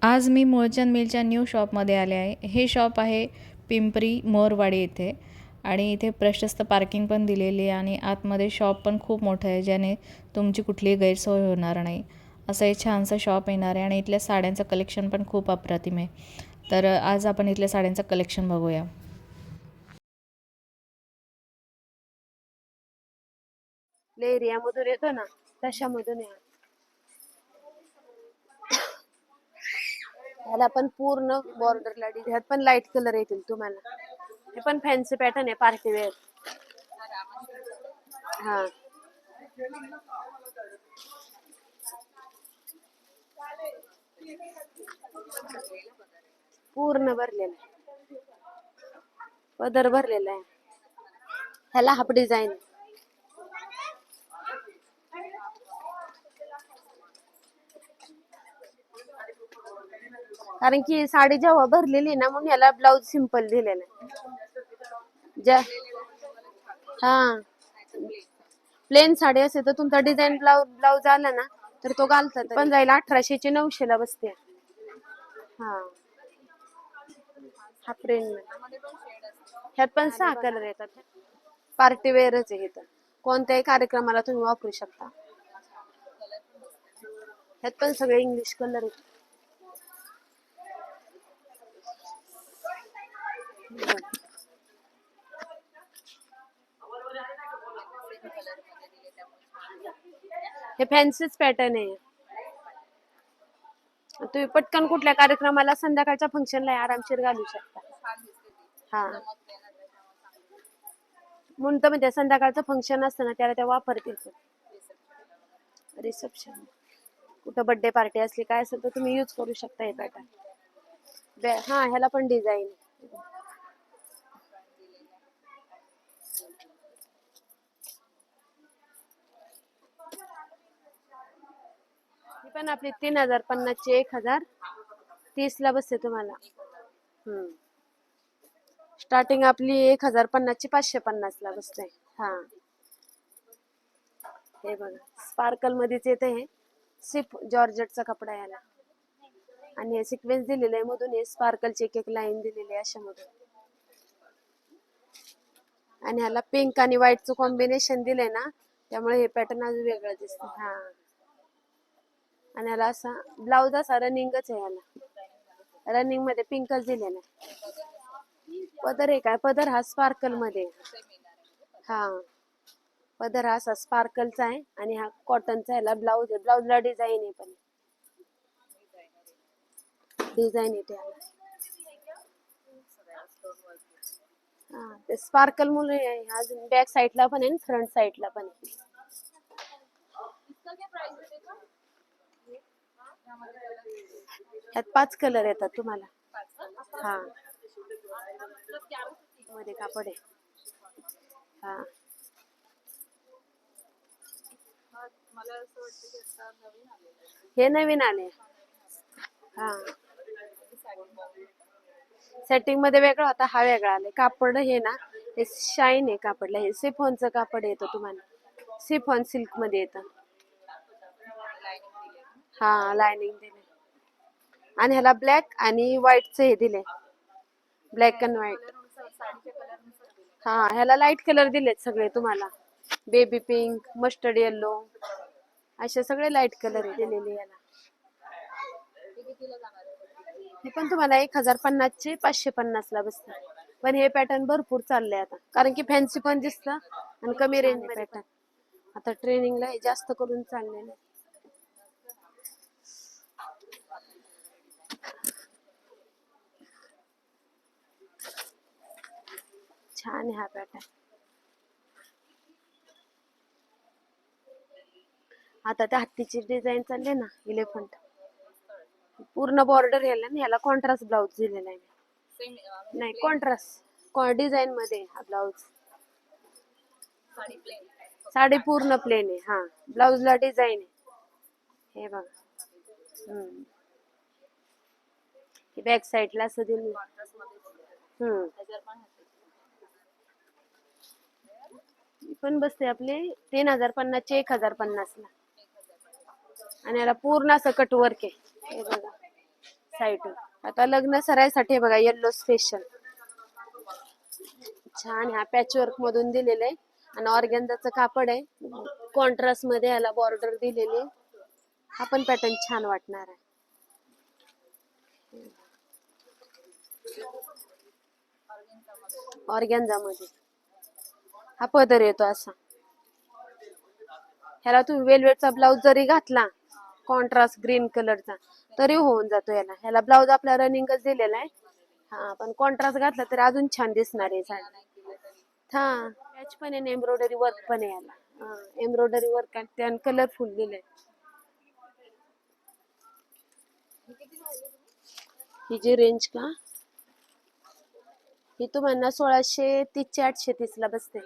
आज मी मुळचंद मिलच्या न्यू शॉपमध्ये आले आहे. हे शॉप आहे पिंपरी मोरवाडी येथे आणि इथे प्रशस्त पार्किंग पण दिलेली आहे आणि आतमध्ये शॉप पण खूप मोठं आहे, ज्याने तुमची कुठलीही गैरसोय होणार नाही. असं हे छानसं शॉप येणार आहे आणि इथल्या साड्यांचं कलेक्शन पण खूप अप्रतिम आहे. तर आज आपण इथल्या साड्यांचं कलेक्शन बघूया. एरियामधून येतो ना तशामधून आहे. ह्याला पण पूर्ण बॉर्डरला ह्यात पण लाईट कलर येतील तुम्हाला. हे पण फॅन्सी पॅटर्न आहे, पार्टी वेअर. हा, पूर्ण भरलेला आहे, पदर भरलेला आहे. ह्याला हाफ डिझाईन. कारण की साडी जेव्हा भरलेली ना, म्हणून याला ब्लाऊज सिंपल दिलेला आहे. हा, प्लेन साडी असेल तर तुमचा डिझाईन ब्लाऊज आला ना, तर तो घालतात पण जाईल 1800 900 ला बसते. हा, हा प्रिंट ह्यात पण 6 कलर येतात. पार्टी वेअरच आहे इथं, कोणत्याही कार्यक्रमाला तुम्ही वापरू शकता. ह्यात पण सगळे इंग्लिश कलर आहेत. हे फॅन्सीच पॅटर्न आहे. तुम्ही पटकन कुठल्या कार्यक्रमाला, संध्याकाळच्या फंक्शनला आरामशीर घालू शकता. हा, म्हणून तर म्हणजे संध्याकाळचं फंक्शन असतं ना, त्याला त्या वापरतील. रिसेप्शन, कुठं बर्थडे पार्टी असली काय असेल तर तुम्ही यूज करू शकता हे पॅटर्न. हा, ह्याला पण डिझाईन. ही पण आपली 3050 ची 1030 ला बसते तुम्हाला. स्टार्टिंग आपली 1050 ची 550 ला बसते. हा, हे बघा स्पार्कल मध्येच येते. हे सिप जॉर्जेटचा कपडा याला, आणि हे सिक्वेन्स दिलेले आहे मधून, हे स्पार्कलची एक एक लाईन दिलेली आहे अशा मधून. आणि ह्याला पिंक आणि व्हाईटचं कॉम्बिनेशन दिलंय ना, त्यामुळे हे पॅटर्न अजून वेगळं दिसतं. हा, आणि ह्याला असा ब्लाऊज असा रनिंगच आहे. ह्याला रनिंग मध्ये पिंकच दिलेला आहे. पदर आहे काय, पदर हा स्पार्कल मध्ये. हा, पदर हा असा स्पार्कलचा आहे आणि हा कॉटनचा. ह्याला ब्लाऊज आहे, ब्लाऊजला डिझाईन आहे, पण डिझाईन येते ह्याला. हा, ते स्पार्कल मुले अजून बॅक साईडला पण आहे, फ्रंट साईडला पण आहे. ह्यात 5 कलर येतात तुम्हाला. हा, मध्ये कापड आहे. हा, हे नवीन आले. हा, सेटिंग मध्ये वेगळा होता, हा वेगळा आलाय. कापड हे ना, हे शाईन आहे कापडला. हे सिफॉनचं कापड येतं तुम्हाला, सिफॉन सिल्क मध्ये येतं. हा, लाइनिंग दिले आणि ह्याला ब्लॅक आणि व्हाईटचं हे दिले, ब्लॅक अँड व्हाईट. हा, ह्याला लाईट कलर दिलेत सगळे तुम्हाला, बेबी पिंक, मस्टर्ड येल्लो, असे सगळे लाईट कलर दिलेले याला. हे पण तुम्हाला 1050 चे 550 ला बसते. पण हे पॅटर्न भरपूर चालले आता, कारण की फॅन्सी पण दिसतं आणि कमी रेंज पॅटर्न. आता ट्रेनिंगला हे जास्त करून चाललेलं. छान आहे हा पॅटर्न. आता त्या हत्तीची डिझाईन चालले ना, इलेफंट, पूर्ण बॉर्डर यायला ना. ह्याला कॉन्ट्रास्ट ब्लाऊज दिलेला आहे. नाही, कॉन्ट्रास्ट डिझाईन मध्ये हा ब्लाऊज. साडी पूर्ण प्लेन आहे. हा, ब्लाऊजला डिझाईन आहे. हे बघा, बॅक साईडला असं दिलं. पण बसते आपले 3050 चे 1050 ला. आणि याला पूर्ण असं कट वर्क आहे. हे बघा, साईडून. आता लग्न सराईसाठी बघा येल्लो स्पेशल छान. ह्या पॅचवर्क मधून दिलेलं आहे आणि ऑर्गेन्झाचं कापड आहे. कॉन्ट्रास्ट मध्ये याला बॉर्डर दिलेली आहे. हा पण पॅटर्न छान वाटणार आहे. ऑर्गेन्झा मध्ये हा पदर येतो असा. ह्याला तुम्ही वेलवेटचा ब्लाउज जरी घातला कॉन्ट्रास्ट ग्रीन कलरचा तरी होऊन जातो याला. ह्याला ब्लाउज आपला रनिंगच दिलेला आहे. हा पण कॉन्ट्रास्ट घातला तर अजून छान दिसणार आहे साडी. हा पॅच पण आहे, एम्ब्रॉयडरी वर्क पण आहे याला. एम्ब्रॉयडरी वर्क आणि कलरफुल दिलंय. हिची रेंज का ही तुम्हाला 1630 830 ला बसते.